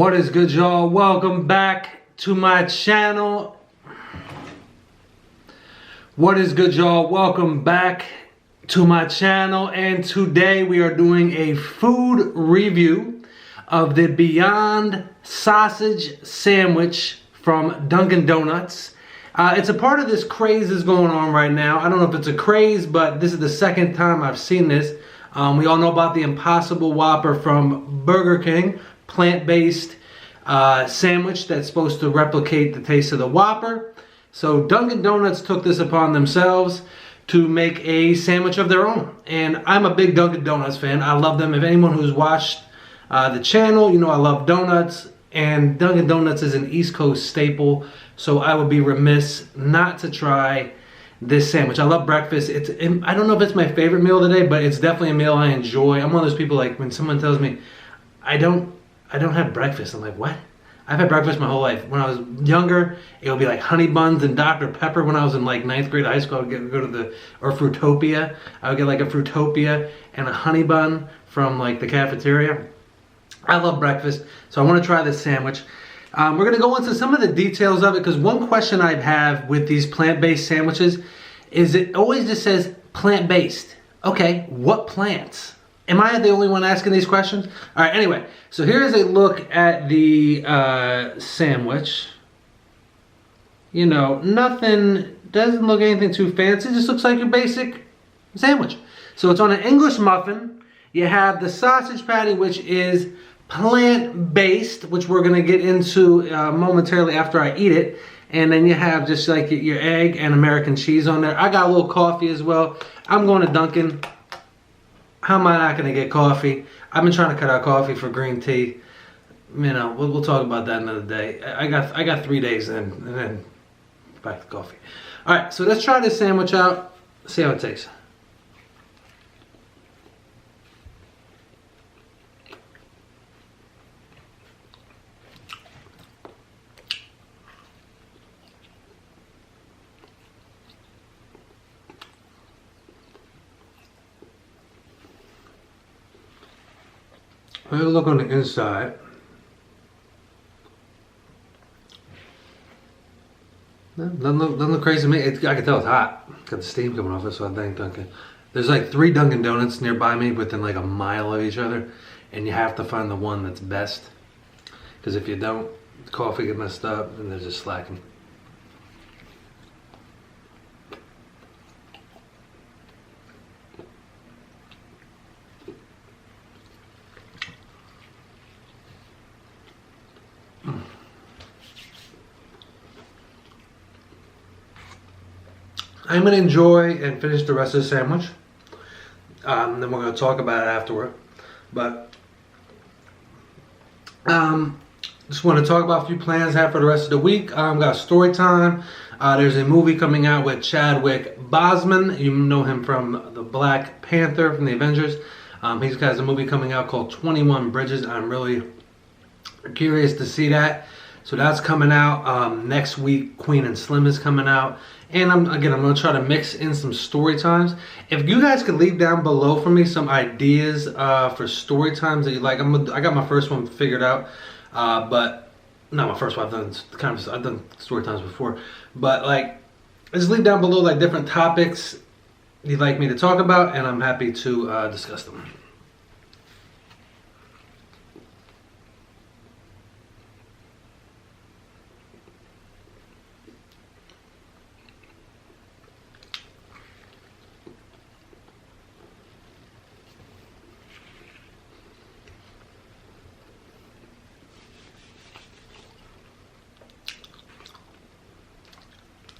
What is good, y'all? Welcome back to my channel. What is good, y'all? Welcome back to my channel. And today we are doing a food review of the Beyond Sausage Sandwich from Dunkin' Donuts. It's a part of this craze that's going on right now. I don't know if it's a craze, but this is the second time I've seen this. We all know about the Impossible Whopper from Burger King, plant-based sandwich that's supposed to replicate the taste of the Whopper. So Dunkin' Donuts took this upon themselves to make a sandwich of their own. And I'm a big Dunkin' Donuts fan. I love them. If anyone who's watched the channel, you know I love donuts. And Dunkin' Donuts is an East Coast staple. So I would be remiss not to try this sandwich. I love breakfast. I don't know if it's my favorite meal of the day, but it's definitely a meal I enjoy. I'm one of those people, like, when someone tells me I don't have breakfast, I'm like, what? I've had breakfast my whole life. When I was younger, it would be like honey buns and Dr. Pepper. When I was in like 9th grade of high school, I would go to Fruitopia. I would get like a Fruitopia and a honey bun from like the cafeteria. I love breakfast, so I want to try this sandwich. We're going to go into some of the details of it, because one question I have with these plant-based sandwiches is it always just says plant-based. Okay, what plants? Am I the only one asking these questions? All right, anyway, so here's a look at the sandwich. You know, nothing, doesn't look anything too fancy, just looks like your basic sandwich. So it's on an English muffin. You have the sausage patty, which is plant-based, which we're gonna get into momentarily after I eat it. And then you have just like your egg and American cheese on there. I got a little coffee as well. I'm going to Dunkin'. How am I not gonna get coffee? I've been trying to cut out coffee for green tea. You know, we'll talk about that another day. I got 3 days in, and then back to coffee. All right, so let's try this sandwich out. See how it tastes. Here's a look on the inside. Doesn't look crazy to me. I can tell it's hot. Got the steam coming off it, so I think Dunkin'. There's like 3 Dunkin' Donuts nearby me within like a mile of each other, and you have to find the one that's best. Because if you don't, the coffee get messed up and they're just slacking. I'm going to enjoy and finish the rest of the sandwich. Then we're going to talk about it afterward. But just want to talk about a few plans I have for the rest of the week. Got story time. There's a movie coming out with Chadwick Boseman. You know him from the Black Panther from the Avengers. He's got a movie coming out called 21 Bridges. I'm really curious to see that. So that's coming out next week. Queen and Slim is coming out. And I'm going to try to mix in some story times. If you guys could leave down below for me some ideas for story times that you like. I got my first one figured out, but not my first one. I've done story times before, but like, just leave down below like different topics you'd like me to talk about, and I'm happy to discuss them.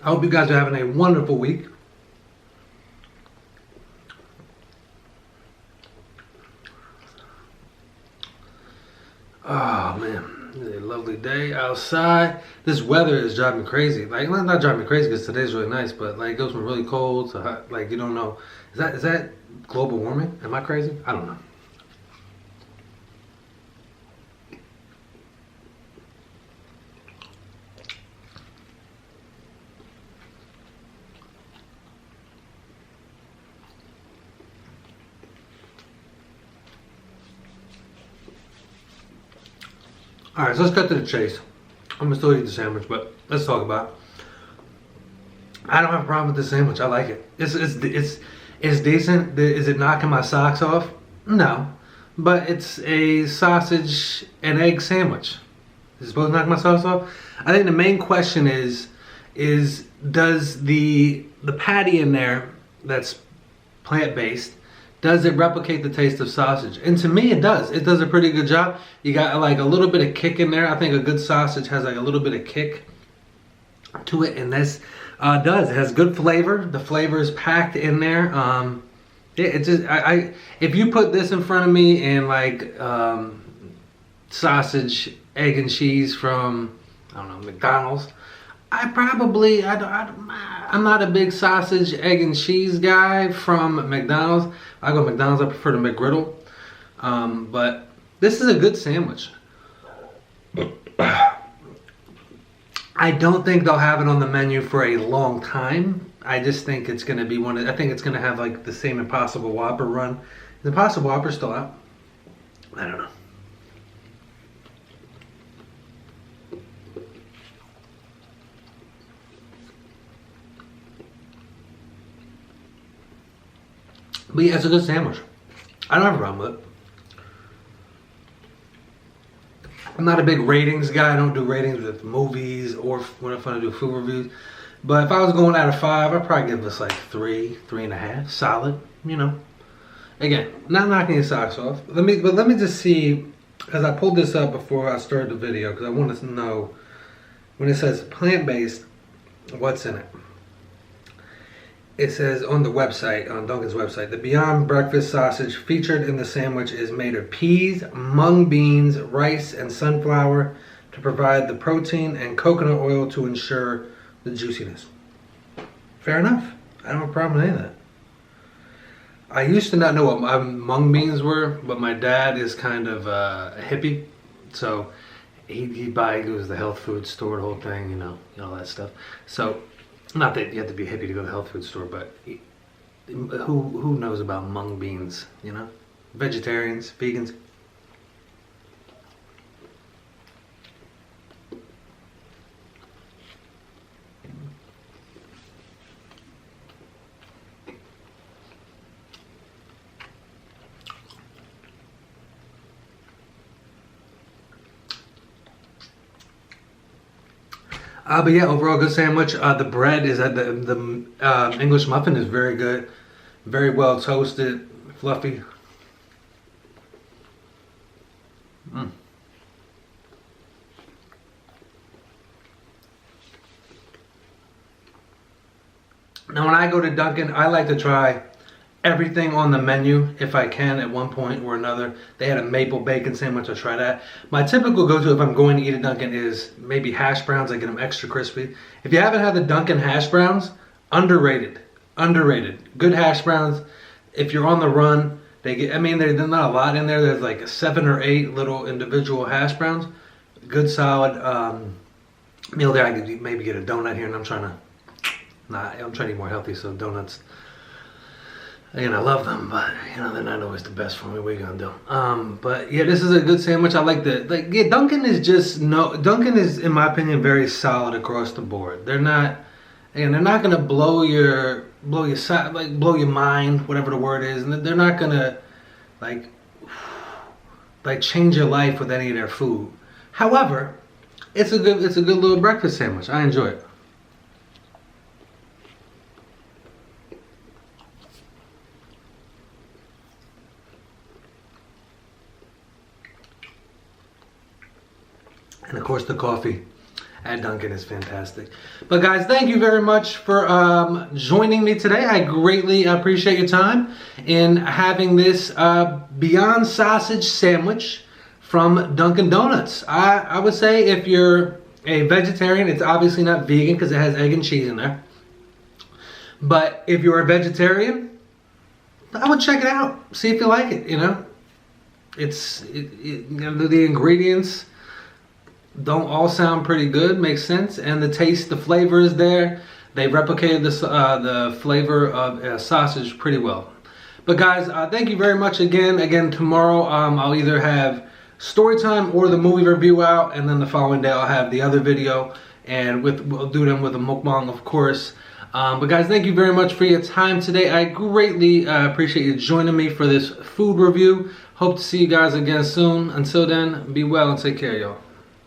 I hope you guys are having a wonderful week. Oh man, it's a lovely day outside. This weather is driving me crazy. Like, not driving me crazy because today's really nice, but like it goes from really cold to hot. Like, you don't know. Is that global warming? Am I crazy? I don't know. All right, so let's cut to the chase. I'm gonna still eat the sandwich, but let's talk about it. I don't have a problem with this sandwich. I like it. It's decent. Is it knocking my socks off? No, but it's a sausage and egg sandwich. Is it supposed to knock my socks off? I think the main question is does the patty in there that's plant-based, does it replicate the taste of sausage? And to me, it does. It does a pretty good job. You got like a little bit of kick in there. I think a good sausage has like a little bit of kick to it, and this does. It has good flavor. The flavor is packed in there. Yeah, it just if you put this in front of me and like sausage, egg, and cheese from I don't know McDonald's, I'm not a big sausage, egg, and cheese guy from McDonald's. I go McDonald's, I prefer the McGriddle. But this is a good sandwich. I don't think they'll have it on the menu for a long time. I just think it's going to be I think it's going to have like the same Impossible Whopper run. Is Impossible Whopper still out? I don't know. But yeah, it's a good sandwich. I don't have a problem with it. I'm not a big ratings guy. I don't do ratings with movies or when I'm trying to do food reviews. But if I was going out of 5, I'd probably give this like 3, 3.5. Solid, you know. Again, not knocking your socks off. Let me just see, because I pulled this up before I started the video, because I want to know when it says plant-based, what's in it. It says on the website, on Dunkin's website, the Beyond Breakfast sausage featured in the sandwich is made of peas, mung beans, rice, and sunflower to provide the protein and coconut oil to ensure the juiciness. Fair enough. I don't have a problem with any of that. I used to not know what mung beans were, but my dad is kind of a hippie, so he goes to the health food store, the whole thing, you know, all that stuff. So. Not that you have to be hippie to go to the health food store, but who knows about mung beans, you know? Vegetarians, vegans. But yeah, overall good sandwich. The bread is at the English muffin is very good, very well toasted, fluffy. Mm. Now when I go to Dunkin', I like to try everything on the menu if I can at one point or another. They had a maple bacon sandwich, I'll try that. My typical go-to if I'm going to eat at Dunkin' is maybe hash browns. I get them extra crispy. If you haven't had the Dunkin' hash browns, underrated. Underrated. Good hash browns. If you're on the run, they get, I mean, there's not a lot in there. There's like 7 or 8 little individual hash browns. Good solid meal there. I could maybe get a donut here, and I'm trying to eat more healthy, so donuts. Again, I love them, but you know they're not always the best for me. What are you gonna do? But yeah, this is a good sandwich. I like yeah, Dunkin' is in my opinion very solid across the board. They're not, again, they're not gonna blow your mind, whatever the word is, and they're not gonna like change your life with any of their food. However, it's a good little breakfast sandwich. I enjoy it. And of course the coffee at Dunkin' is fantastic. But guys, thank you very much for joining me today. I greatly appreciate your time in having this Beyond Sausage sandwich from Dunkin' Donuts. I would say if you're a vegetarian, it's obviously not vegan because it has egg and cheese in there. But if you're a vegetarian, I would check it out. See if you like it, you know. You know, the ingredients don't all sound pretty good, makes sense, and the taste, the flavor is there. They replicated the flavor of sausage pretty well. But guys, thank you very much again. Tomorrow I'll either have story time or the movie review out, and then the following day I'll have the other video, and we'll do them with a mukbang, of course. But guys, thank you very much for your time today. I greatly appreciate you joining me for this food review. Hope to see you guys again soon. Until then, be well and take care, y'all.